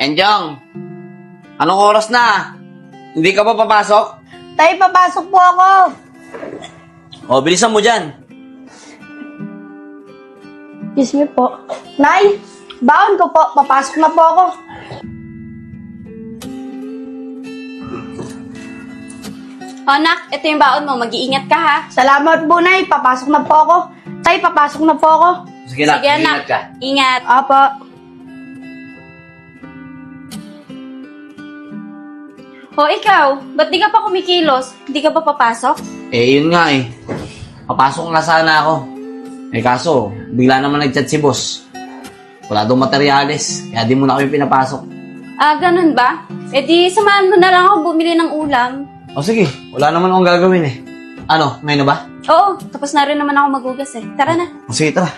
Enjong, anong oras na? Hindi ka pa papasok? Tay, papasok po ako. O, bilisan mo dyan. Excuse me po. Nay, baon ko po. Papasok na po ako. O anak, ito yung baon mo. Mag-iingat ka ha. Salamat po, Nay. Papasok na po ako. Tay, papasok na po ako. Sige na, Sige anak, ingat ka. ingat. Apo. O ikaw, ba't di ka pa kumikilos? Di ka pa papasok? Eh, yun nga eh. Papasok na sana ako. Eh kaso, bigla naman nag-chat si boss. Wala daw materyales, kaya di mo na kami pinapasok. Ah, ganun ba? E di, samahan mo na lang ako bumili ng ulam. O sige, wala naman akong gagawin eh. Ano, ngayon na ba? Oo, tapos na rin naman ako magugas eh. Tara na. O sige, tara.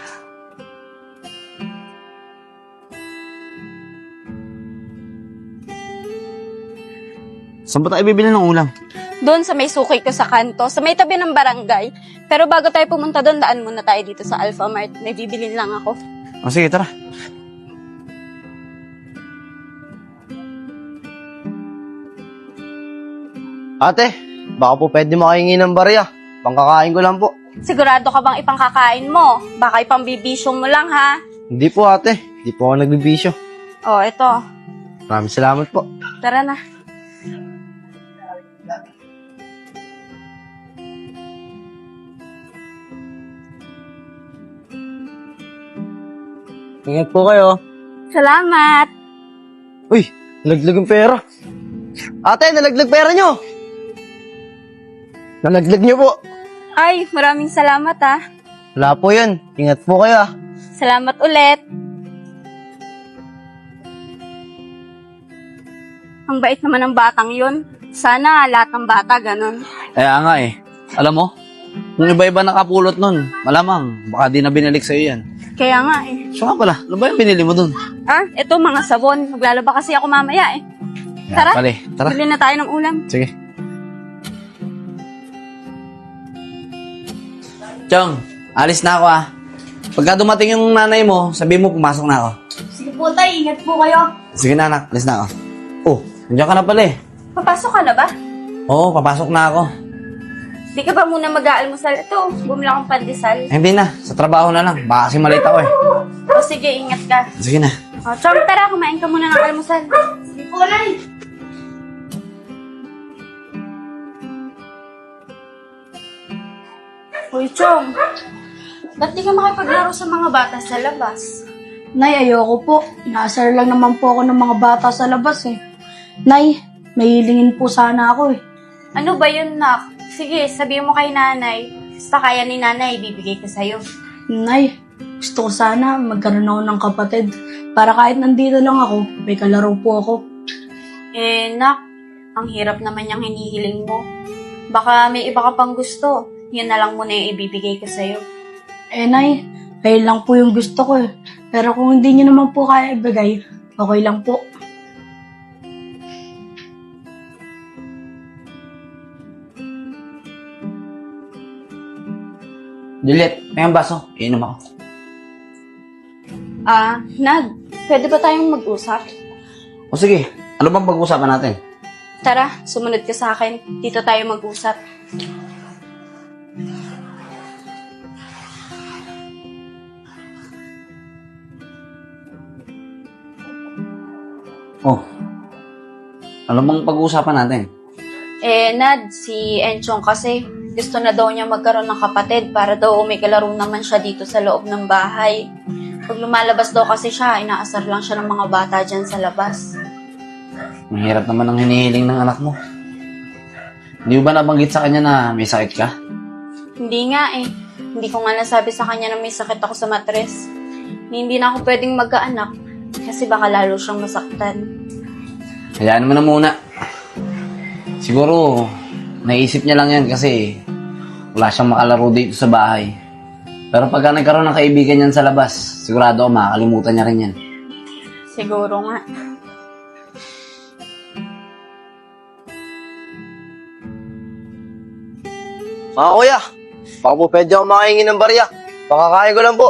Saan ba tayo bibili ng ulam? Doon sa may suki ko sa kanto, sa may tabi ng barangay. Pero bago tayo pumunta doon, daan muna tayo dito sa Alpha Mart. May bibilin lang ako. O sige, tara. Ate, baka po pwede makahingi ng barya. Pangkakain ko lang po. Sigurado ka bang ipangkakain mo? Baka ipambibisyong mo lang ha? Hindi po ate, hindi po ako nagbibisyo. Oh, ito. Maraming salamat po. Tara na. Ingat po kayo. Salamat. Uy, nalaglag ang pera. Ate, nalaglag pera nyo. Nalaglag nyo po. Ay, maraming salamat ha. Wala po yun. Ingat po kayo ah. Salamat ulit. Ang bait naman ng batang yun. Sana lahat ng bata ganun. Kaya nga eh. Alam mo, kung iba-iba nakapulot nun, malamang, baka di na binalik sa'yo yan. Kaya nga eh. So nga pala, ano ba yung binili mo dun? Ah, ito mga sabon. Maglalaba kasi ako mamaya eh. Yan, Tara. pala eh. Tara. Bili na tayo ng ulam. Sige. Chong, alis na ako ah. Pagka dumating yung nanay mo, sabi mo pumasok na ako. Sige po, Tay. Ingat po kayo. Sige na anak, alis na ako. Oh, nandiyan ka na pala eh. Papasok ka na ba? Oo, papasok na ako. Di ka ba muna mag-aalmusal? Ito, bumili akong pandesal. Eh, hindi na, sa trabaho na lang. Baka kasi malita ako eh. O sige, ingat ka. Sige na. O, Chong, tara, kumain ka muna ng almusal. Sige po, Nay. Uy, Chong, ba't di ka makipaglaro sa mga bata sa labas? Nay, ayoko po. Inaasar lang naman po ako ng mga bata sa labas eh. Nay, may hilingin po sana ako eh. Ano ba yun, nak? Sige, sabihin mo kay nanay. Basta kaya ni nanay, ibibigay ko sa'yo. Nay, gusto ko sana magkaroon ako ng kapatid. Para kahit nandito lang ako, may kalaro po ako. Eh, nak, ang hirap naman yung hinihiling mo. Baka may iba ka pang gusto. Yun na lang muna yung ibibigay ko sa'yo. Eh, Nay, ayun lang po yung gusto ko eh. Pero kung hindi niyo naman po kaya ibigay, okay lang po. Juliet, may ang baso. Iinom ako. Ah, Nad, pwede ba tayong mag-usap? O sige, ano bang pag-uusapan natin? Tara, sumunod ka sa akin. Dito tayo mag-usap. Oh, ano bang pag-uusapan natin? Eh, Nad, si Enchong kasi gusto na daw niya magkaroon ng kapatid para daw may kalaro naman siya dito sa loob ng bahay. Pag lumalabas daw kasi siya, inaasar lang siya ng mga bata dyan sa labas. Ang hirap naman ang hinihiling ng anak mo. Hindi mo ba nabanggit sa kanya na may sakit ka? Hindi nga eh. Hindi ko nga nasabi sa kanya na may sakit ako sa matres. Hindi na ako pwedeng magkaanak kasi baka lalo siyang masaktan. Hayaan mo na muna. Siguro, naisip niya lang yan kasi wala siyang makalaro dito sa bahay. Pero pagka nagkaroon ng kaibigan yan sa labas, sigurado ako makakalimutan niya rin yan. Siguro nga. Mga kuya, baka po pwede ako makahingi ng barya. Pangkakain ko lang po.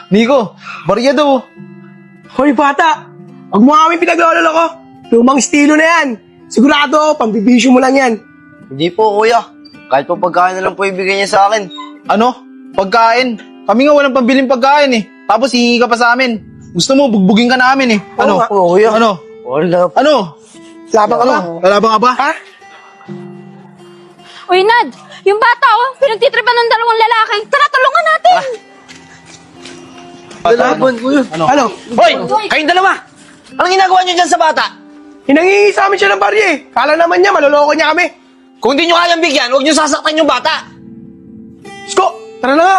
Nico, barya daw. Hoy bata, Huwag mo kami pinaglololo ko. Lumang estilo na yan. Sigurado, pambibisyo mo lang yan. Hindi po, kuya. Kahit po pagkain na lang po ibigay niya sa akin. Ano? Pagkain? Kami nga walang pambiling pagkain eh. Tapos hihingi ka pa sa amin. Gusto mo, bugbugin ka namin eh. Ano? Oo nga. Oo, kuya. Ano? Wala po. Ano? Labang ka ba? Lalabang ka ba? Ha? Uy, Nad! Yung bata, oh! Pinagtitripan ng dalawang lalaki. Tara, tulungan natin! Lalaban, kuya. Ano? Hoy! Kayong dalawa! Anong ginagawa niyo dyan sa bata? Hinangingi sa amin siya ng barya eh. Kala naman niya, maloloko niya kami. Kung hindi niyo kayang bigyan, huwag niyo sasaktan yung bata. Sko, tara na nga.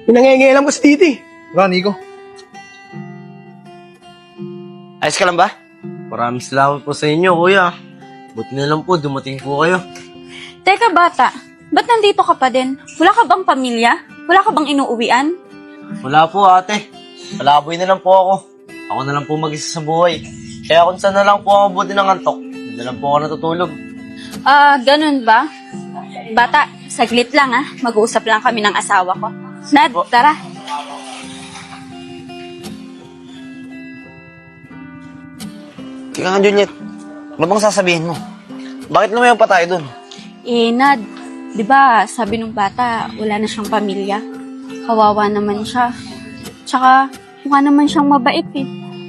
Hinangingi ko si Titi. Tara, Nico. Ayos ka lang ba? Maraming salamat po sa inyo, kuya. Buti na lang po, dumating po kayo. Teka, bata. Ba't nandito ka pa din? Wala ka bang pamilya? Wala ka bang inuuwian? Wala po, ate. Palaboy na lang po ako. Ako na lang po mag-isa sa buhay. Kaya kung saan na lang po ako mabuti ng antok, doon na lang po ako natutulog. Ganun ba? Bata, saglit lang Mag-uusap lang kami ng asawa ko. Nad, tara. Teka nga, Juliet. Ano bang sasabihin mo? Bakit lumayo pa tayo dun? Nad, di ba sabi nung bata, wala na siyang pamilya. Kawawa naman siya. Tsaka, mukha naman siyang mabait eh.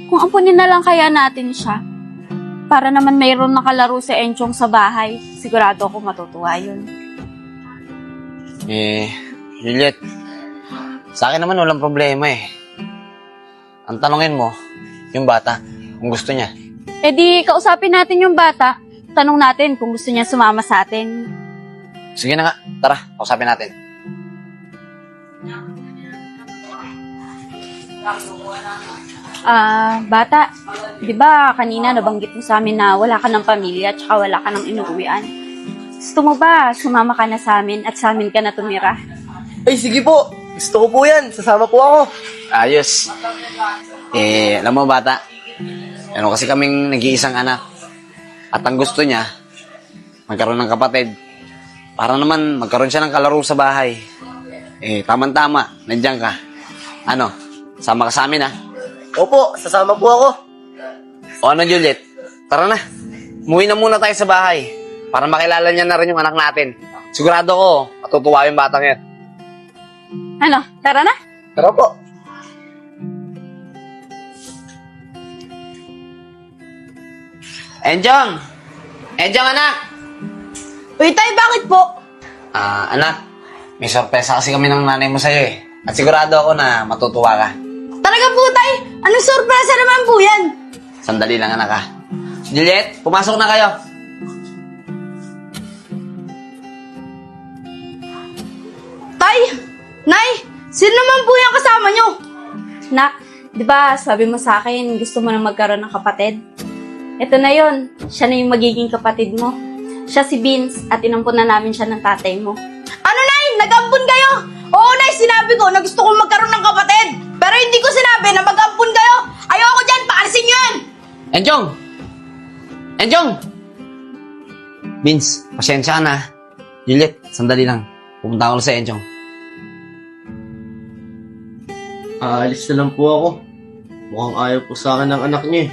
Kung ampunin na lang kaya natin siya, para naman mayroon nakalaro si Enchong sa bahay, sigurado ako matutuwa yun. Juliet, sa akin naman walang problema eh. Ang tanongin mo, yung bata, kung gusto niya. Eh di, kausapin natin yung bata. Tanong natin kung gusto niya sumama sa atin. Sige na nga, tara, kausapin natin. Bata, di ba kanina nabanggit mo sa amin na wala ka ng pamilya at wala ka ng inuuwian? Gusto mo ba sumama ka na sa amin at sa amin ka na tumira? Ay, sige po. Gusto ko po yan. Sasama po ako. Ayos. Alam mo bata, ano kasi kaming nag-iisang anak. At ang gusto niya, magkaroon ng kapatid. Para naman magkaroon siya ng kalaro sa bahay. Tama-tama, nandiyan ka. Ano, sama ka sa amin Opo, sasama po ako. O ano Juliet, tara na. Umuwi na muna tayo sa bahay. Para makilala niya na rin yung anak natin. Sigurado ko, matutuwa yung batang yan. Ano, tara na? Tara po. Enjong! Enjong anak! Uy, tay, bakit po? Anak, may sorpresa kasi kami ng nanay mo sa'yo eh. At sigurado ako na matutuwa ka. Talaga po, tay. Anong sorpresa naman po yan? Sandali lang anak ha. Juliet, pumasok na kayo. Tay, nay, sino naman po yung kasama nyo? Nak, di ba sabi mo sa akin gusto mo na magkaroon ng kapatid? Ito na yon, siya na yung magiging kapatid mo. Siya si Vince at inampun na namin siya ng tatay mo. Ano, nay? Nag-ampun kayo? Oo, nay, sinabi ko na gusto kong magkaroon ng kapatid. Pero hindi ko sinabi na mag-ampun kayo. Ayoko dyan, paalisin nyo yan. Enjong! Enjong! Vince, pasensya ka na. Juliet, sandali lang. Pupunta ako sa Enjong. Aalis na lang po ako. Mukhang ayaw po sa akin ng anak niya eh.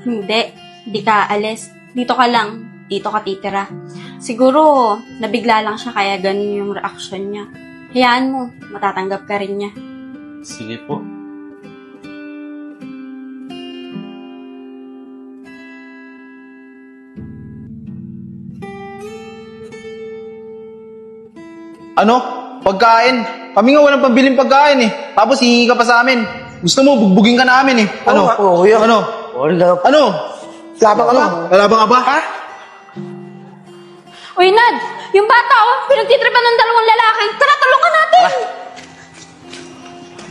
Hindi ka aalis. Dito ka lang, dito ka titira. Siguro, nabigla lang siya kaya ganun yung reaksyon niya. Hayaan mo, matatanggap ka rin niya. Sige po. Ano? Pagkain? Kami nga walang pambiling pagkain eh. Tapos hihingi ka pa sa amin. Gusto mo, bugbugin ka namin eh. Ano? Oo, kuya. Ano? Wala po. Ano? Labang ka ba? Lalabang ka ba? Ha? Uy, Nad! Yung bata, pinagtitripan ng dalawang lalaki. Tara, tulungan natin!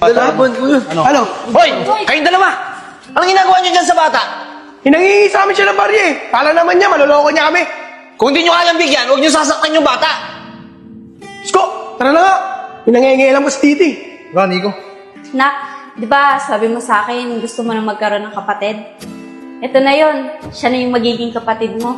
Lalaban, kuya. Ano? Hoy! Kayong dalawa! Anong ginagawa niyo dyan sa bata? Hinangingi sa amin siya ng barya eh. Kala naman niya, maloloko niya kami. Kung hindi niyo kayang bigyan, huwag niyo sasaktan yung bata. Sko, tara na nga. Hinangingi ko si Titi. Tara, Nico. Nak, di ba sabi mo sa akin gusto mo na magkaroon ng kapatid? Ito na yon, siya na yung magiging kapatid mo.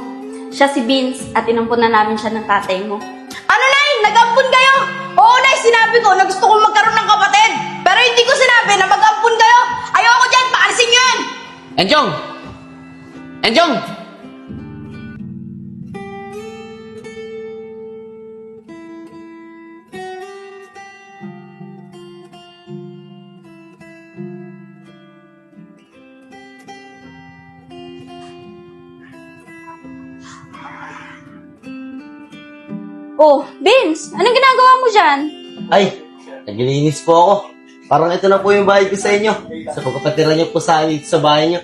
Siya si Vince at inampun na namin siya ng tatay mo. Ano, nay? Nag-ampun kayo? Oo, nay, sinabi ko na gusto kong magkaroon ng kapatid. Pero hindi ko sinabi na mag-ampun kayo. Ayoko dyan, paalisin nyo yan. Enchong! Enchong! Oh, Vince, anong ginagawa mo dyan? Ay, naglilinis po ako. Parang ito na po yung bahay ko sa inyo. Sa pagpapatira niyo po sa akin dito sa bahay niyo.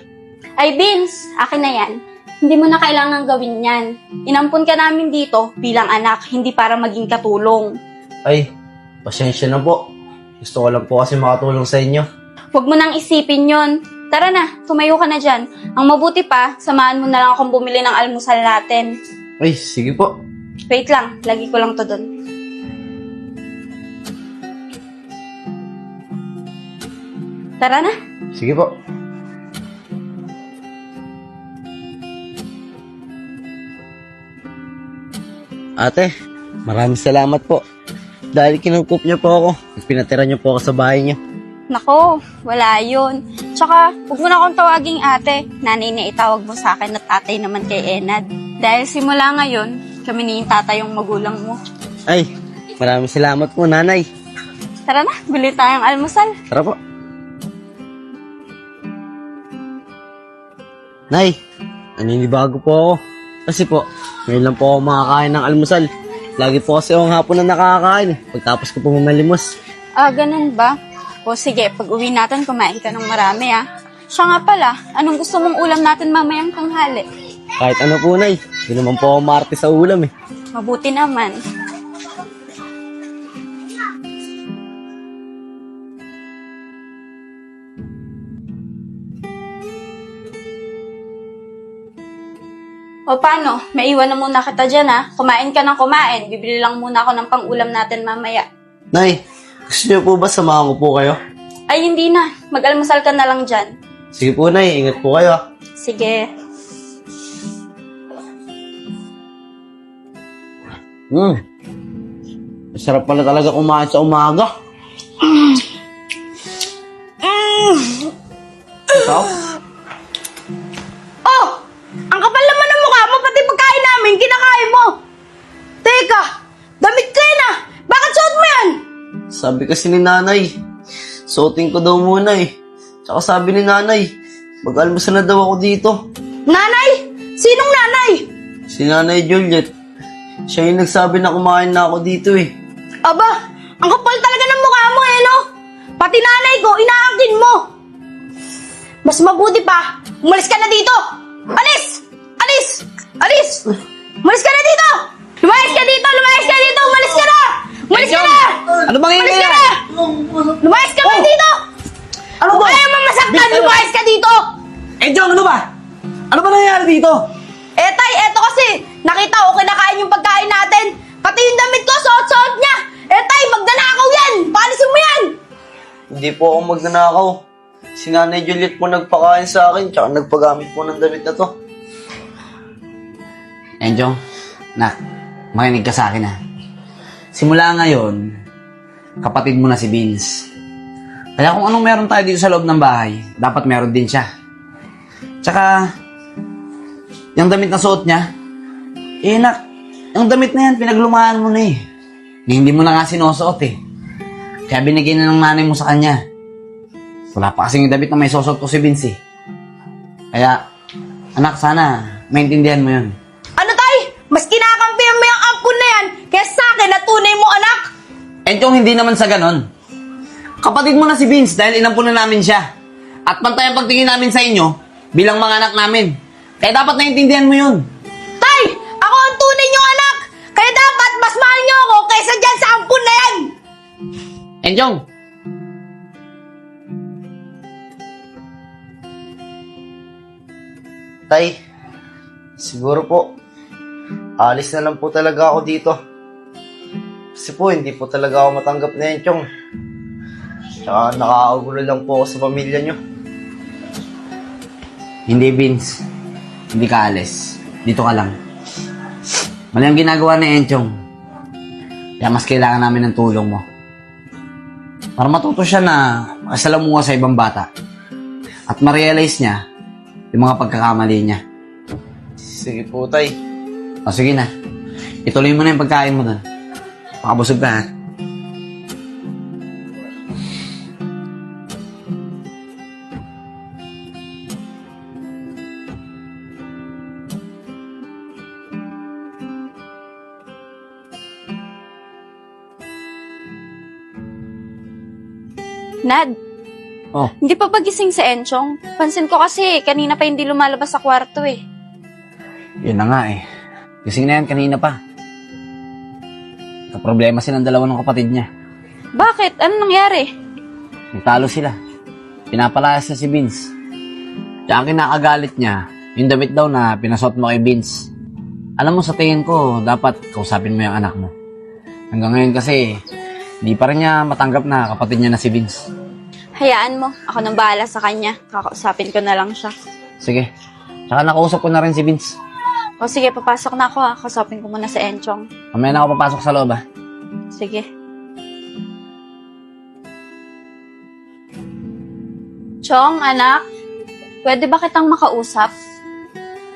Ay, Vince, akin na yan. Hindi mo na kailangan gawin yan. Inampun ka namin dito bilang anak, hindi para maging katulong. Ay, pasensya na po. Gusto ko lang po kasi makatulong sa inyo. Huwag mo nang isipin yon. Tara na, tumayo ka na dyan. Ang mabuti pa, samahan mo na lang akong bumili ng almusal natin. Ay, sige po. Wait lang, lagi ko lang to dun. Tara na. Sige po. Ate, maraming salamat po. Dahil kinukup niyo po ako. Pinatira niyo po ako sa bahay niyo. Nako, wala yun. Tsaka, huwag mo na akong tawaging ate. Nanay na itawag mo sa akin at tatay naman kay Enad. Dahil simula ngayon, kami ni yung tatay yung magulang mo. Ay, maraming salamat po, nanay. Tara na, bili tayong almusal. Tara po. Nay, naninibago po ako. Kasi po, ngayon lang po ako makakain ng almusal. Lagi po kasi akong hapon na nakakain. Pagtapos ko po mamalimos. Ah, ganun ba? O sige, pag uwi natin, kumain ka ng marami ah. Siya nga pala, anong gusto mong ulam natin mamayang tanghali? Kahit ano po, nay. Hindi naman po ako maarte sa ulam eh. Mabuti naman. O paano? Maiwan na muna kita dyan ha. Kumain ka ng kumain. Bibili lang muna ako ng pang-ulam natin mamaya. Nay, gusto niyo po ba samahan ko po kayo? Ay, hindi na. Mag-almusal ka na lang dyan. Sige po, nay. Ingat po kayo. Sige. Masarap pala talaga kumain sa umaga. Ikaw? Oh! Ang kapal naman ng mukha mo, pati pagkain namin, kinakain mo! Teka! Damit ko yun ah! Bakit suot mo yan? Sabi kasi ni nanay, suotin ko daw muna eh. Tsaka sabi ni nanay, mag-almusal na daw ako dito. Nanay? Sinong nanay? Si Nanay Juliet, siya yung nagsabi na kumain na ako dito eh. Aba, ang kapal talaga ng mukha mo eh, no? Pati nanay ko, inaangkin mo! Mas mabuti pa, umalis ka na dito! Alis! Alis! Alis! Umalis ka na dito! Lumayas ka dito! Lumayas ka dito! Umalis ka na! Umalis ka na! Ano bang Umalis ka yan? na! Lumayas ka na dito! Ano Kung ba? ayaw mamasaktan, lumayas ka dito! Enchong, ano ba? Ano ba nangyayari dito? Eh tay, eto kasi, nakita ko kinakain yung pagkain natin. Pati yung damit ko, suot-suot niya. Eh tay, magnanakaw yan! Paalisin mo yan! Hindi po ako magnanakaw. Si Nanay Juliet po nagpakain sa akin, tsaka nagpagamit po ng damit na to. Enchong, nak, makinig ka sa akin ha. Simula ngayon, kapatid mo na si Vince. Kaya kung anong meron tayo dito sa loob ng bahay, dapat meron din siya. Tsaka, yung damit na suot niya, eh nak, yung damit na yan, pinaglumaan mo na eh. Hindi mo na nga sinusuot eh. Kaya binigay na ng nanay mo sa kanya. Wala pa kasing yung damit na may susuot ko si Vince eh. Kaya, anak, sana, maintindihan mo yun. Ano tay? Mas kinakampihan mo yung ampun na yan kaya sa akin na tunay mo anak. Enchong, hindi naman sa ganon. Kapatid mo na si Vince dahil inampunan namin siya. At pantay ang pagtingin namin sa inyo bilang mga anak namin. Kaya dapat naiintindihan mo yun. Tay, ako ang tunay niyong anak. Kaya dapat mas mahal niyo ako kaysa dyan sa ampun na yan. Enchong, Tay, siguro po, alis na lang po talaga ako dito. Kasi po, hindi po talaga ako matanggap na yan, Chong. Tsaka nakakagulo lang po ako sa pamilya nyo. hindi Vince. Hindi ka alis. Dito ka lang. Mali ang ginagawa ni Enchong. Kaya mas kailangan namin ng tulong mo. Para matuto siya na makasalamuha sa ibang bata. At ma-realize niya yung mga pagkakamali niya. Sige po, tay. O sige na, ituloy mo na yung pagkain mo doon. Makabusog ka, ha? Nad, Oh, hindi pa pagising si Enchong? Pansin ko kasi, kanina pa hindi lumalabas sa kwarto eh. yun na nga eh. Gising na yan kanina pa. Kaproblema silang dalawa ng kapatid niya. Bakit? Ano nangyari? Nagtalo sila. Pinapalayas na si Vince. Tsaka ang kinakagalit niya, yung damit daw na pinasuot mo kay Vince. Alam mo, sa tingin ko, dapat kausapin mo yung anak mo. Hanggang ngayon kasi, hindi pa rin niya matanggap na kapatid niya na si Vince. Hayaan mo, ako nang bahala sa kanya. Kakausapin ko na lang siya. Sige. Tsaka nakausap ko na rin si Vince. O sige, papasok na ako ha. Kausapin ko muna si Enchong. Mamaya na ako papasok sa loob, ha? Sige. Chong, anak, pwede ba kitang makausap?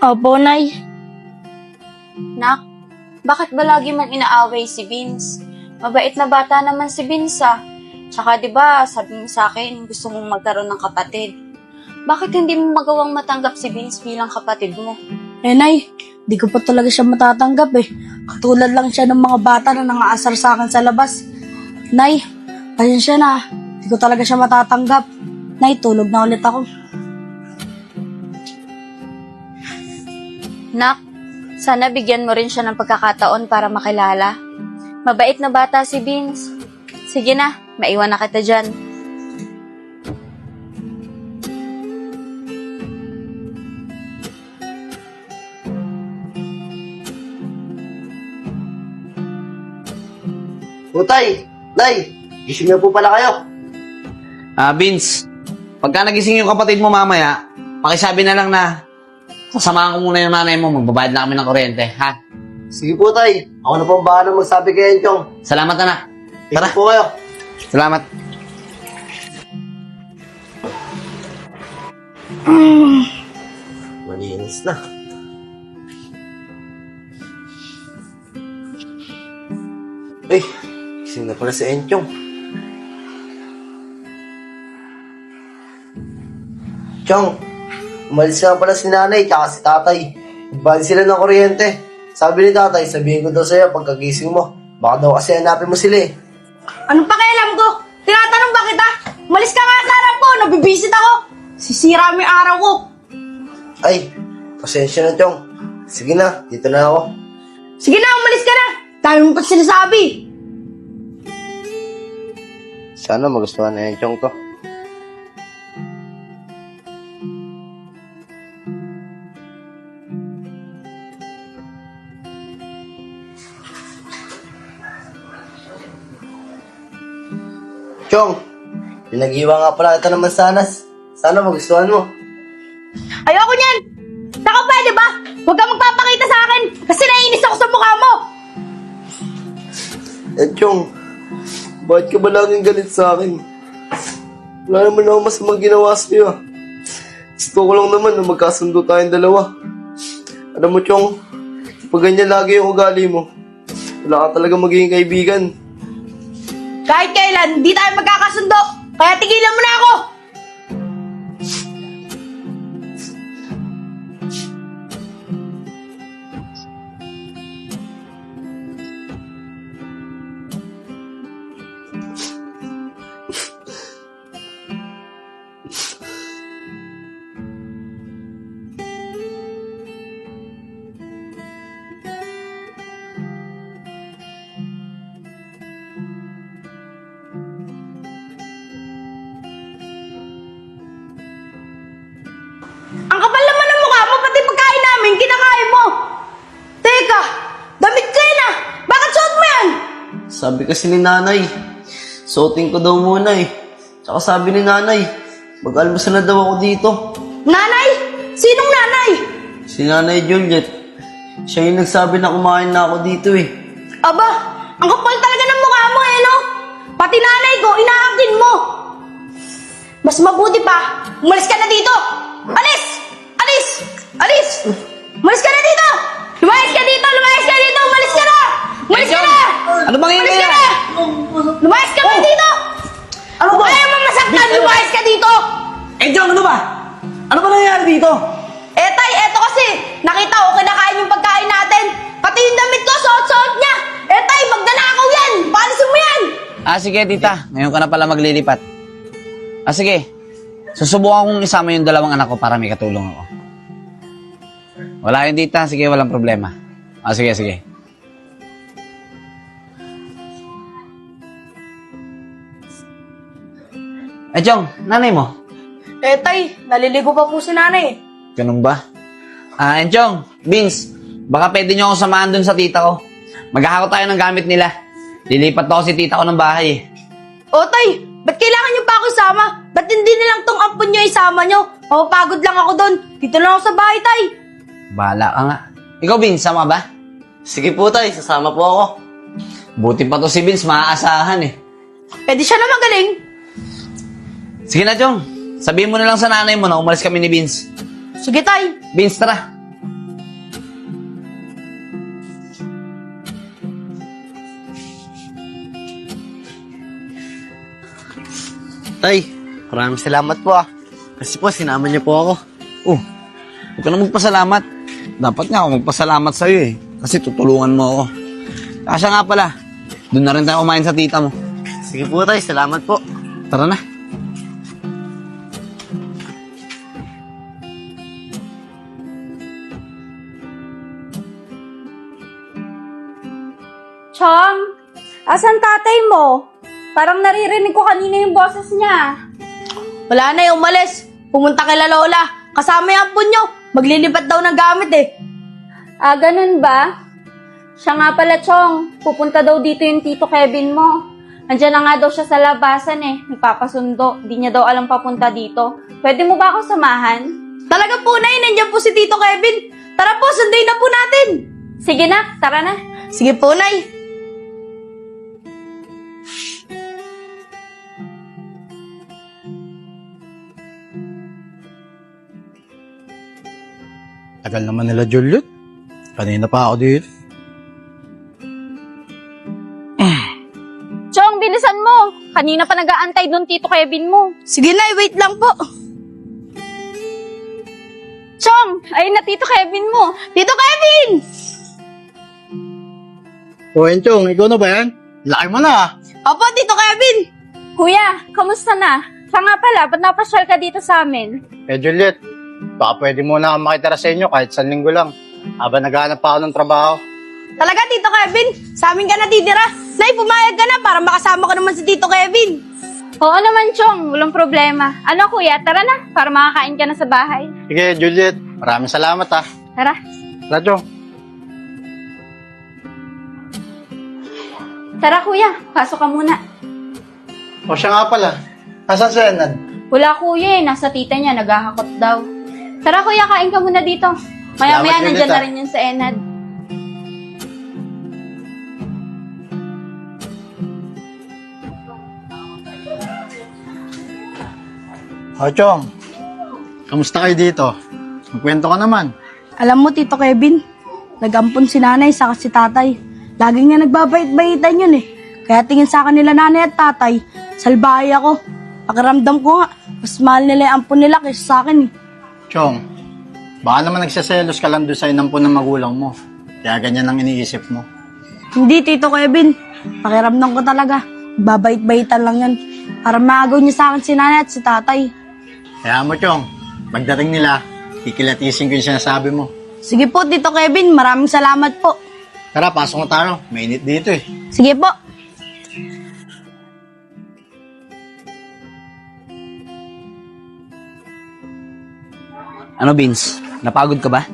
Opo, Nay. Nak, bakit ba lagi mong inaaway si Vince? Mabait na bata naman si Vince ah. Tsaka diba, sabi mo sa akin, gusto mong magkaroon ng kapatid. Bakit hindi mo magawang matanggap si Vince bilang kapatid mo? Nay, di ko pa talaga siya matatanggap eh. Katulad lang siya ng mga bata na nangaasar sa akin sa labas. Nay, pasensya na. Di ko talaga siya matatanggap. Nay, tulog na ulit ako. Nak, sana bigyan mo rin siya ng pagkakataon para makilala. Mabait na bata si Vince. Sige na, maiwan na kita dyan. Tay! Nay! Gising na po pala kayo. Vince, pagka nagising yung kapatid mo mamaya, pakisabi na lang na sasamahan ko muna yung nanay mo, magbabayad na kami ng kuryente, ha? Sige po, tay. Ako na po ang bahala magsabi kay Enchong. Salamat, anak. Tara po kayo. Salamat. Malinis na. Ay, gising na pala si Enchong. Chong, umalis na pala si nanay tsaka si tatay. Nagbali sila ng kuryente. Sabi ni tatay, sabihin ko daw sa'yo pagkagising mo. Baka daw kasi hanapin mo sila eh. Anong pakialam ko? Tinatanong ba kita? Umalis ka nga sa harap ko, nabibisit ako. Sisira mo yung araw ko. Ay, pasensya na, Chong. Sige na, dito na ako. Sige na, umalis ka na. Dami mo pa sinasabi. Sana magustuhan na yung Chong to. Chong, pinag-iwa nga pala kita naman sanas. Sana magustuhan mo. Ayoko niyan. Saka pwede ba? Huwag kang magpapakita sa akin kasi naiinis ako sa mukha mo. Chong, bakit ka ba laging galit sa akin? Wala naman ako masamang ginawa sa'yo. Gusto ko lang naman na magkasundo tayong dalawa. Alam mo, Chong, pag ganyan lagi yung ugali mo, wala ka talaga magiging kaibigan. Kahit kailan, hindi tayo magkakasundo. Kaya tigilan mo na ako. Ang kapal naman ng mukha mo, pati pagkain namin, kinakain mo. Teka, damit ko yun ah. Bakit suot mo yan? Sabi kasi ni nanay, suotin ko daw muna eh. Tsaka sabi ni nanay, mag-almusal na daw ako dito. Nanay? Sinong nanay? Si nanay Juliet, siya yung nagsabi na kumain na ako dito eh. Aba, ang kapal talaga ng mukha mo eh, no? Pati nanay ko, inaangkin mo. Mas mabuti pa, umalis ka na dito. Alis! Alis! yan dito? Eh, tay, eto kasi. Nakita ko, kinakain yung pagkain natin. Pati yung damit ko, suot-suot niya. Eh, tay, magdanakaw yan. Paalisin mo yan. Sige, tita. Ngayon ka na pala maglilipat. Sige. Susubukan kong isama yung dalawang anak ko para may katulong ako. Wala yun, tita. Sige, walang problema. Sige. Chong, nanay mo? Eh, tay, naliligo pa po si nanay. Ganun ba? Enchong, Vince, baka pwede nyo akong samahan dun sa tita ko. Maghahakot tayo ng gamit nila. Lilipat ako si tita ko ng bahay. O, tay, ba't kailangan niyo pa ako isama? Ba't hindi nilang tong ampon niyo isama niyo? Mapapagod lang ako doon. Dito lang ako sa bahay, tay. Bahala ka nga. Ikaw, Vince, sama ba? Sige po tay, sasama po ako. Buti pa to si Vince, maaasahan eh. Pwede siya na magaling. Sige na, Chong. Sabihin mo na lang sa nanay mo na umalis kami ni Vince. Sige, tay. Vince, tara. Tay, maraming salamat po ah. Kasi po, sinama niyo po ako. Huwag ka na magpasalamat. Dapat nga ako magpasalamat sa'yo eh. Kasi tutulungan mo ako. Kasya nga pala, doon na rin tayo kumain sa tita mo. Sige po tay, salamat po. Tara na. Chong, asan tatay mo? Parang naririnig ko kanina yung boses niya. Wala na yung umalis. Pumunta kay Lola. Kasama yung ampon niyo. Maglilipat daw ng gamit eh. Ganun ba? Siya nga pala, Chong. Pupunta daw dito yung Tito Kevin mo. Andiyan na nga daw siya sa labasan eh. Nagpapasundo. Di niya daw alam papunta dito. Pwede mo ba ako samahan? Talaga po, Nay. Nandiyan po si Tito Kevin. Tara po, sunduin na po natin. Sige na, tara na. Sige po, Nay. Tagal naman nila, Juliet. Kanina pa ako dito. Chong, bilisan mo. Kanina pa nag-aantay doon Tito Kevin mo. Sige, Nay. Wait lang po. Chong, ayun na Tito Kevin mo. Tito Kevin! O, Enchong, ikaw na ba yan? Laki mo na ah. Opo, Tito Kevin. Kuya, kamusta na? Siya nga pala, ba't napasyal ka dito sa amin? Juliet, baka pwede muna ako makitira sa inyo kahit 1 linggo lang. Habang naghahanap pa ako ng trabaho. Talaga, Tito Kevin? Sa amin ka natitira. Nay, pumayag ka na para makasama ka naman si Tito Kevin. Oo naman, Chong. Walang problema. Ano, kuya? Tara na, para makakain ka na sa bahay. Sige, Juliet. Maraming salamat ah. Tara. Tara, Chong. Tara, kuya. Pasok ka muna. O siya nga pala. Nasaan si Enad? Wala, kuya eh. Nasa tita niya. Naghahakot daw. Tara, kuya. Kain ka muna dito. Maya-maya Salamat, nandyan Juliet, na rin yun sa Enad. O, Chong. Kamusta kayo dito? Magkwento ka naman. Alam mo, Tito Kevin, nag-ampon si nanay saka si tatay. Lagi nga nagbabait-baitan yun eh. Kaya tingin sa akin nila nanay at tatay, salbahay ako. Pakiramdam ko nga, mas mahal nila yung ampon nila kaysa sa akin eh. Chong, baka naman nagsaselos ka lang doon sa inampon ng magulang mo. Kaya ganyan ang iniisip mo. Hindi, Tito Kevin. Pakiramdam ko talaga, babait-baitan lang yan. Para maagaw niya sa akin si nanay at si tatay. Kaya mo, Chong, pagdating nila, kikilatisin ko yung sinasabi mo. Sige po, Tito Kevin, maraming salamat po. Tara, pasok na tayo. Mainit dito eh. Sige po. Ano, Vince? Napagod ka ba?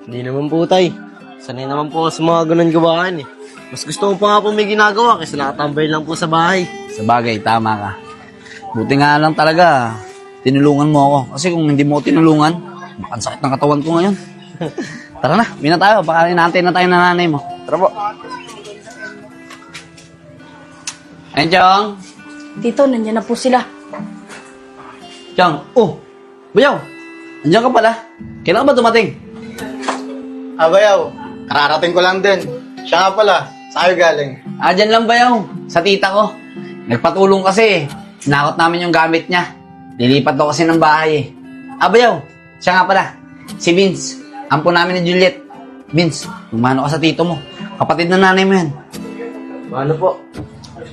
Hindi naman po tay. Sanay naman po ako sa mga ganun gawain eh. Mas gusto ko pa nga po may ginagawa kasi nakatambay lang po sa bahay. Sa bagay, tama ka. Buti nga lang talaga, tinulungan mo ako. Kasi kung hindi mo ako tinulungan, baka ang sakit ng katawan ko ngayon. Tara na, bina tayo. Baka inaantay na tayo ng nanay mo. Tara po. Ayun, Chong. Tito, nandiyan na po sila. Chong. Oh, Bayaw. Andiyan ka pala. Kailan ka ba dumating? Abayaw, kararating ko lang din. Siya nga pala, sa'yo galing. Dyan lang Bayaw. Sa tita ko. Nagpatulong kasi. Sinakot namin yung gamit niya. Lilipat daw kasi ng bahay eh. Bayaw. Siya nga pala, si Vince. Ampo namin ni Juliet. Vince, umano ka sa tito mo. Kapatid ng nanay mo yan. Ano po?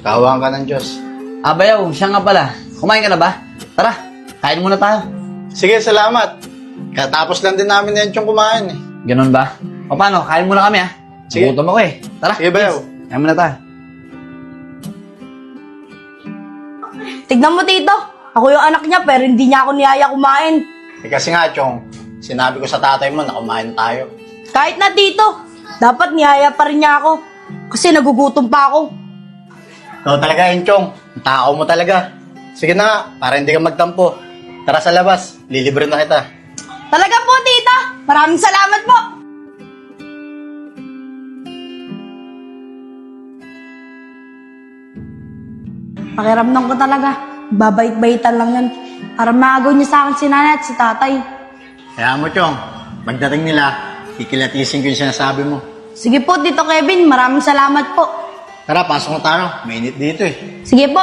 Tawang ka ng Diyos. Bayaw, siya nga pala. Kumain ka na ba? Tara, kain muna tayo. Sige, salamat. Katapos lang din namin na yung kumain eh. Ganun ba? O paano, kain muna kami Sige. Gutom ako eh. Tara, Sige, Bayaw. kain muna tayo. Tignan mo, tito. Ako yung anak niya, pero hindi niya ako niyaya kumain. Kasi nga, Chong, sinabi ko sa tatay mo na kumain tayo. Kahit na, tito. Dapat niyaya pa rin niya ako. Kasi nagugutom pa ako. Ikaw talaga yun, Chong. Ang tao mo talaga. Sige na nga, para hindi ka magtampo. Tara sa labas, lilibre na kita. Talaga po, tita. Maraming salamat po. Pakiramdam ko talaga. Babait-baitan lang yan. Para maagaw niya sa akin si nanay at si tatay. Kaya mo, Chong, pagdating nila, kikilatisin ko yung sinasabi mo. Sige po, Tito Kevin. Maraming salamat po. Tara, pasok na tayo. Mainit dito eh. Sige po.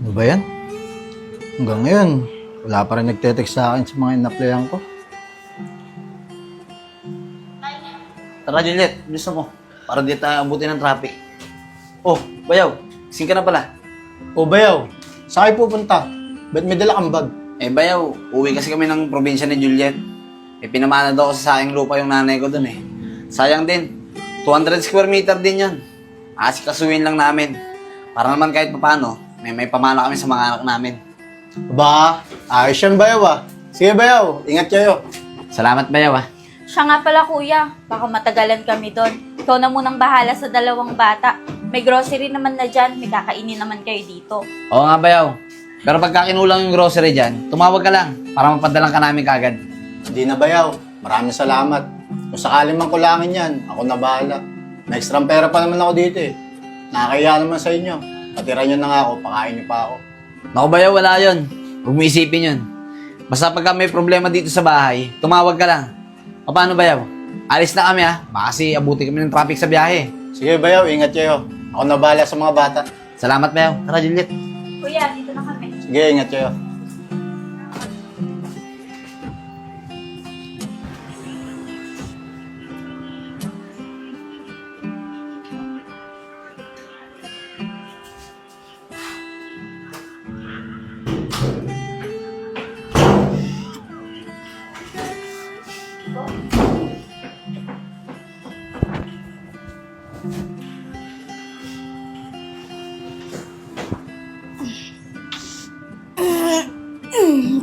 Ano ba yan? Hanggang ngayon, wala pa rin nagte-text sa akin sa mga inaplayan ko. Tara, Juliet, bilisan mo. Para di tayo abutin ng traffic. Oh, Bayaw, gising ka na pala. O Bayaw, saan kayo pupunta? Ba't may dala kang bag? Bayaw, uwi kasi kami ng probinsya ni Juliet. Pinamana daw kasi sa aking lupa yung nanay ko dun eh. Sayang din. 200 square meter din yun. Asikasuhin lang namin. Para naman kahit papano, may pamana kami sa mga anak namin. Ba, ayos yan Bayaw ah. Sige Bayaw, ingat kayo. Salamat, Bayaw Siya nga pala kuya, baka matagalan kami doon. Ikaw na munang bahala sa dalawang bata. May grocery naman na dyan, may kakainin naman kayo dito. Oo nga, Bayaw. Pero pagka kinulang yung grocery dyan, tumawag ka lang para mapadalang ka namin kagad. Hindi na Bayaw, maraming salamat. Kung sakali man kulangin yan, ako na bahala. May extra pera pa naman ako dito eh. Nakakaya naman sa inyo. Patira nyo na nga ako, pakain nyo pa ako. Naku, Bayaw, wala yun. Huwag mo isipin yun. Basta pagka may problema dito sa bahay, tumawag ka lang. O paano, Bayaw? Alis na kami baka kasi abuti kami ng traffic sa biyahe. Sige Bayaw, ingat kayo. Ako na bahala sa mga bata. Salamat, Bayaw. Tara, Juliet. Kuya, dito na kami. Sige, ingat kayo.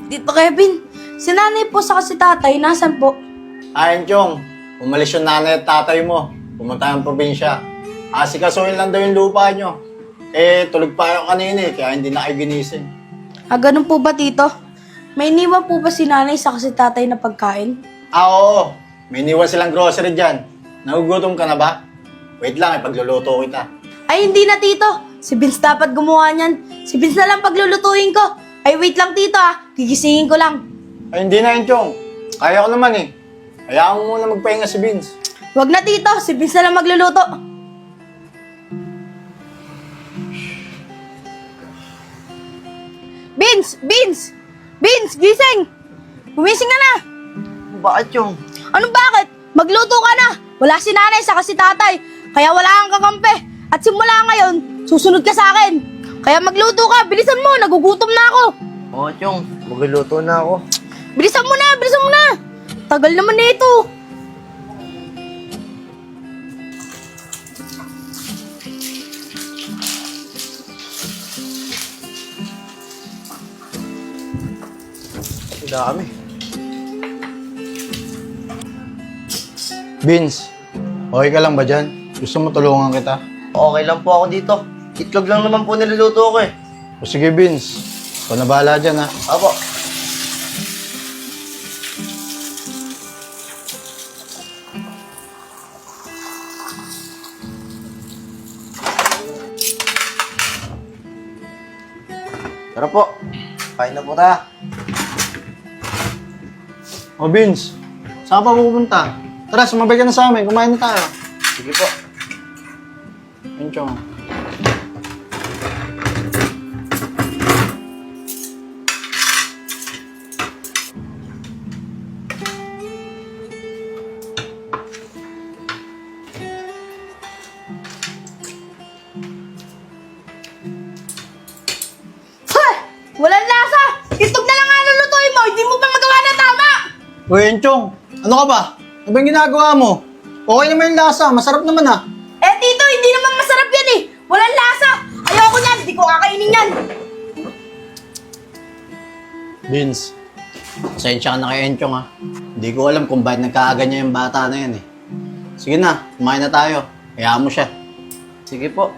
Tito Kevin, si nanay po sa si tatay, nasan po? Ayun, Chong. Umalis yung nanay at tatay mo. Pumunta ng probinsya. Asikasuhin lang daw yung lupa nyo. Tulog pa kayo kanina kaya hindi na kayo ginising. Ganun po ba, tito? May iniwan po ba si nanay sa si tatay na pagkain? Oo. May iniwan silang grocery dyan. Nagugutom ka na ba? Wait lang, ipagluluto kita. Ay, hindi na, tito. Si Vince dapat gumawa niyan. Si Vince na lang paglulutuin ko. Ay, wait lang, tito Gigisingin ko lang. Ay, hindi na yun, Chong. Kaya ko naman eh. Hayaan mo muna magpahinga si Vince. Wag na, tito. Si Vince na lang magluluto. Vince! Vince! Vince! Gising! Gumising ka na! Bakit, Chong? Anong bakit? Magluto ka na! Wala si nanay saka si tatay. Kaya wala kang kakampi. At simula ngayon, susunod ka sa akin. Kaya magluto ka. Bilisan mo. Nagugutom na ako. Oo, Chong. Magluluto na ako. Bilisan mo na! Bilisan mo na! Tagal naman na ito. Dami. Vince, okay ka lang ba dyan? Gusto mo tulungan kita? Okay lang po ako dito. Itlog lang naman po niluluto ko eh. O sige, Vince. Ikaw na bahala dyan, ha? Apo. Tara po. Kain na po tayo. O, Vince. Saan pa pupunta? Tara, sumabay ka na sa amin. Kumain na tayo. Sige po. Yun, Chong. Uy, Enchong, ano ka ba? Ano ba yung ginagawa mo? Okay naman yung lasa, masarap naman ah. Eh, Tito, hindi naman masarap yan eh. Walang lasa. Ayoko niyan, hindi ko kakainin yan. Vince, pasensya ka na kay Enchong ha. Hindi ko alam kung bakit nagkakaganyan yung bata na yan eh. Sige na, kumain na tayo. Hayaan mo siya. Sige po.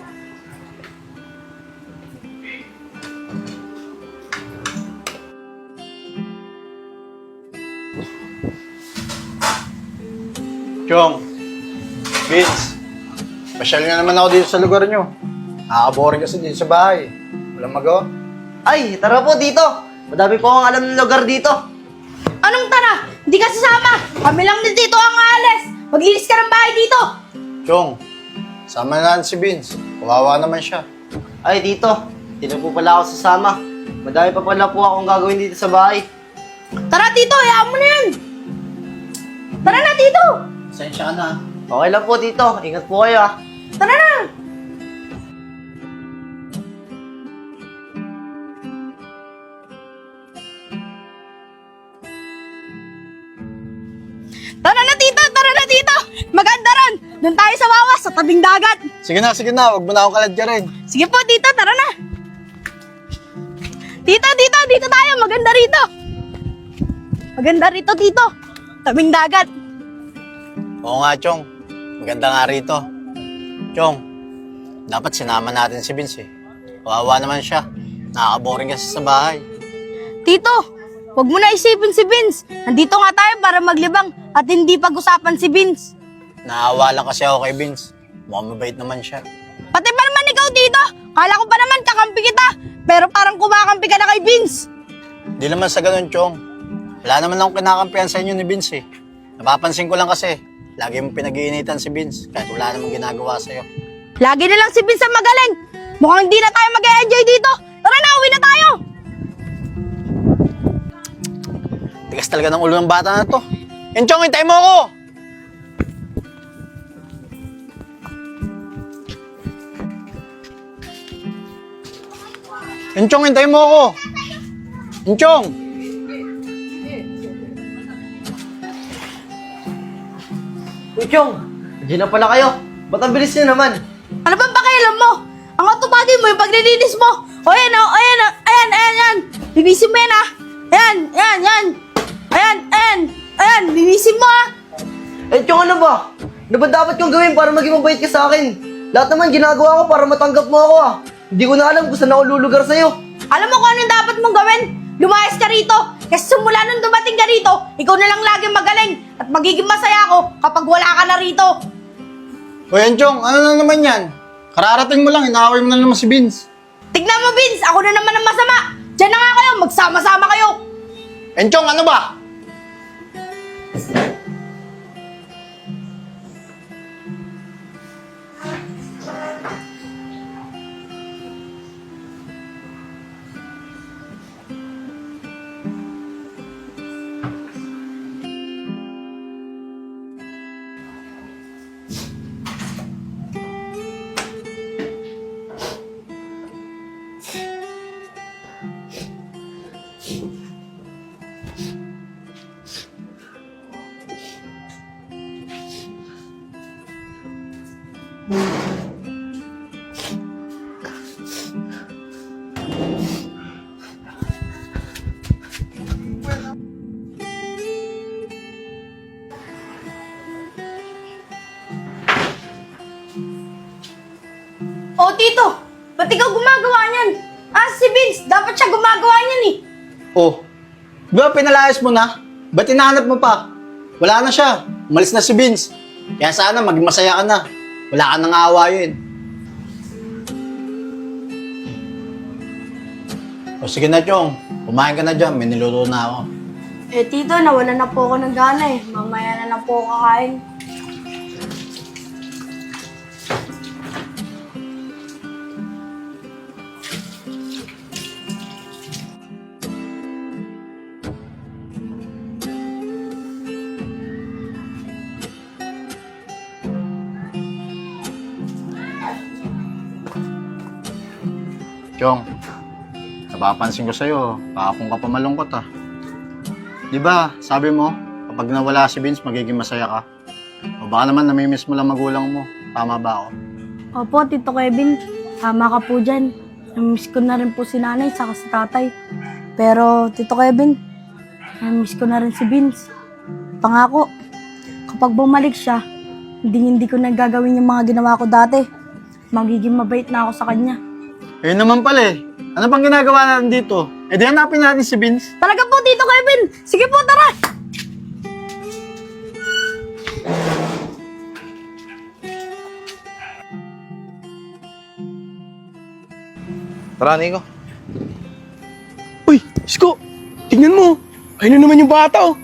Chong, Vince, pasyal nga naman ako dito sa lugar nyo. Nakaka-boring kasi dito sa bahay. Walang magawa. Ay, tara po dito. Madami po akong alam ng lugar dito. Anong tara? Hindi ka sasama. Kami lang din dito ang aalis. Mag-ilis ka ng bahay dito. Chong, sama na si Vince. Kawawa naman siya. Ay, dito. Hindi na po pala ako sasama. Madami pa pala po akong gagawin dito sa bahay. Tara, Tito. Hayaan mo na yan. Tara na, Tito. Pasensya ka na. Okay lang po dito. Ingat po kayo ah. Tara na. Tara na, Tito. Tara na, Tito. Maganda ron. Doon tayo sa wawas, sa tabing dagat. Sige na, sige na. Huwag mo na akong kaladya rin. Sige po, Tito. Tara na. Tito, dito tayo. Maganda rito. Maganda rito, Tito. Tabing dagat. Oo nga, Chong. Maganda nga rito. Chong, dapat sinama natin si Vince eh. Kawawa naman siya. Nakaka-boring kasi sa bahay. Tito, wag mo na isipin si Vince. Nandito nga tayo para maglibang at hindi pag-usapan si Vince. Naawa lang kasi ako kay Vince. Mukhang mabait naman siya. Pati pa naman ikaw, Tito. Kala ko pa naman kakampi kita. Pero parang kumakampi ka na kay Vince. Di naman sa ganun, Chong. Wala naman akong kinakampihan sa inyo ni Vince eh. Napapansin ko lang kasi, lagi mong pinag-iinitan si Vince kahit wala namang ginagawa sa'yo. Lagi na lang si Vince ang magaling. Mukhang hindi na tayo mag-enjoy dito. Tara na, uwi na tayo. Tigas talaga ng ulo ng bata na to. Enchong, hintay mo ako! Enchong, hintay mo ako! Enchong! Uy, Chong. Nandiyan na pala kayo. Ba't ang bilis niyo naman? Ano bang pakialam mo? Ang atupagin mo yung paglilinis mo. O ayan, o, ayan, ayan. Linisin mo yan, ah. Ayan. Linisin mo, ah. Eh, Chong, ano ba? Ano ba dapat kong gawin para maging mabait ka sa akin? Lahat naman ginagawa ko para matanggap mo ako ah. Hindi ko na alam kung saan ako lulugar sa'yo. Alam mo kung anong dapat mong gawin? Lumayas ka rito. Kasi simula nung dumating ka rito, ikaw na lang lagi magaling. At magiging masaya ako kapag wala ka na rito. O Enchong, ano na naman yan? Kararating mo lang, inaaway mo na naman si Vince. Tignan mo, Vince. Ako na naman ang masama. Diyan na nga kayo. Magsama-sama kayo. Enchong, ano ba? O, Tito. Ba't ikaw gumagawa niyan? Ah, si Vince. Dapat siya gumagawa niyan eh. Oh, di ba pinalayas mo na? Ba't hinahanap mo pa? Wala na siya. Umalis na si Vince. Kaya sana maging masaya ka na. Wala ka nang aawayin. O sige na, Chong. Kumain ka na dyan. May niluto na ako. Eh, Tito, nawala na po ako ng gana eh. Mamaya na lang po ako kakain. Chong, napapansin ko sa'yo, kahapon ka pa malungkot ah. Di ba, sabi mo, pag nawala si Vince, magiging masaya ka. O baka naman namimiss mo lang magulang mo. Tama ba ako? Opo, Tito Kevin. Tama ka po dyan. Namiss ko na rin po si nanay saka si tatay. Pero, Tito Kevin, namiss ko na rin si Vince. Pangako, kapag bumalik siya, hindi ko na gagawin yung mga ginawa ko dati. Magiging mabait na ako sa kanya. Eh naman pala eh. Ano bang ginagawa natin dito? Eh di hanapin natin si Vince. Talaga po, Tito Kevin! Sige po, tara! Tara, Nico. Uy, Isko, tingnan mo. Ayun na naman yung bata, oh.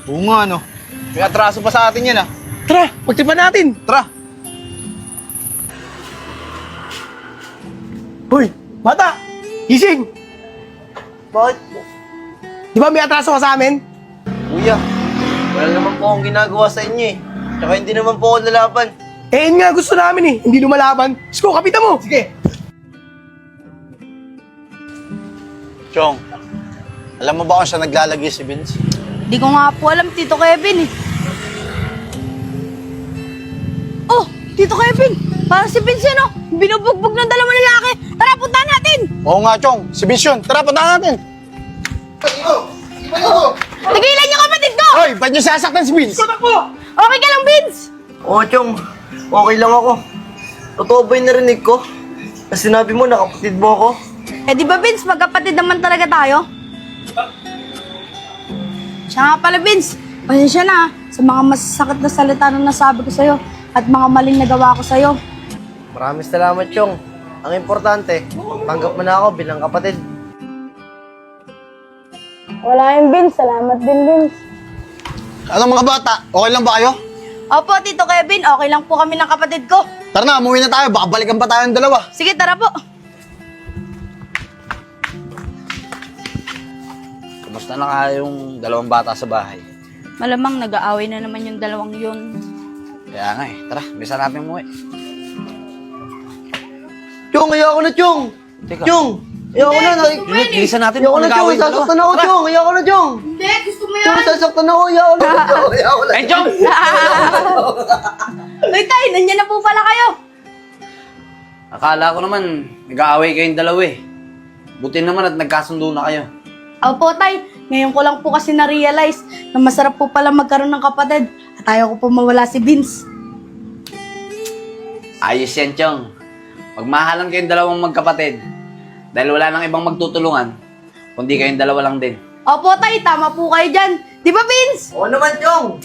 Oo nga, no. May atraso pa sa atin yan, ah. Tara, pagtipan natin. Tara. Hoy, bata! Gising! Bakit? Di ba may atraso ka sa amin? Kuya, wala naman po akong ginagawa sa inyo eh. Tsaka hindi naman po ako lalaban. Eh, yun nga gusto namin eh. Hindi lumalaban. Isko, kapitan mo! Sige. Chong, alam mo ba kung siya naglalagay si Vince? Di ko nga po alam, Tito Kevin eh. Oh, Tito Kevin! Parang si Vince yan, oh. Binubugbog ng dalawang lalaki. Tara, puntahan natin! Oo nga, Chong. Si Vince yun. Tara, punta natin. Tigilan niyo kapatid ko! Hoy, ba't niyo sasaktan si Vince? Okay ka lang, Vince! Oo, Chong. Okay lang ako. Totoo ba yung narinig ko? Na sinabi mo na kapatid mo ako? Eh di ba, Vince, magkapatid naman talaga tayo? Siya nga pala, Vince. Pasensya na sa mga masasakit na salita na nasabi ko sa'yo at mga maling nagawa ko sa'yo. Maraming salamat, Chong. Ang importante, tanggap mo na ako bilang kapatid. Wala yung Vince. Salamat din, Vince. Ano mga bata? Okay lang ba kayo? Opo, Tito Kevin. Okay lang po kami ng kapatid ko. Tara na, umuwi na tayo. Baka balikan pa tayong dalawa. Sige, tara po. Kumusta na kaya yung dalawang bata sa bahay? Malamang nag-aaway na naman yung dalawang yun. Kaya nga eh. Tara, bisa natin umuwi. Chong, ayoko na, Chong! Teka. Chong! Ayoko na, Bilisan natin. ayoko na, Chong! Nag-aaway yung Sasaktan dalawa. ako, Chong! Ayoko na, Chong! Hindi, gusto mo Chong, sasaktan ako! Ayoko na, Chong! Ayoko na! Eh, Chong! Uy, tay, nandiyan na po pala kayo. Akala ko naman, nag-aaway kayong dalawa eh. Buti naman at nagkasundo na kayo. Opo, tay. Ngayon ko lang po kasi na-realize na masarap po pala magkaroon ng kapatid at ayaw ko po mawala si Vince. Ayos yan, Chong. Magmahalan kayong dalawang magkapatid. Dahil wala nang ibang magtutulungan, kundi kayong dalawa lang din. Opo, tay. Tama po kayo dyan. Di ba, Vince? Oo naman, Chong!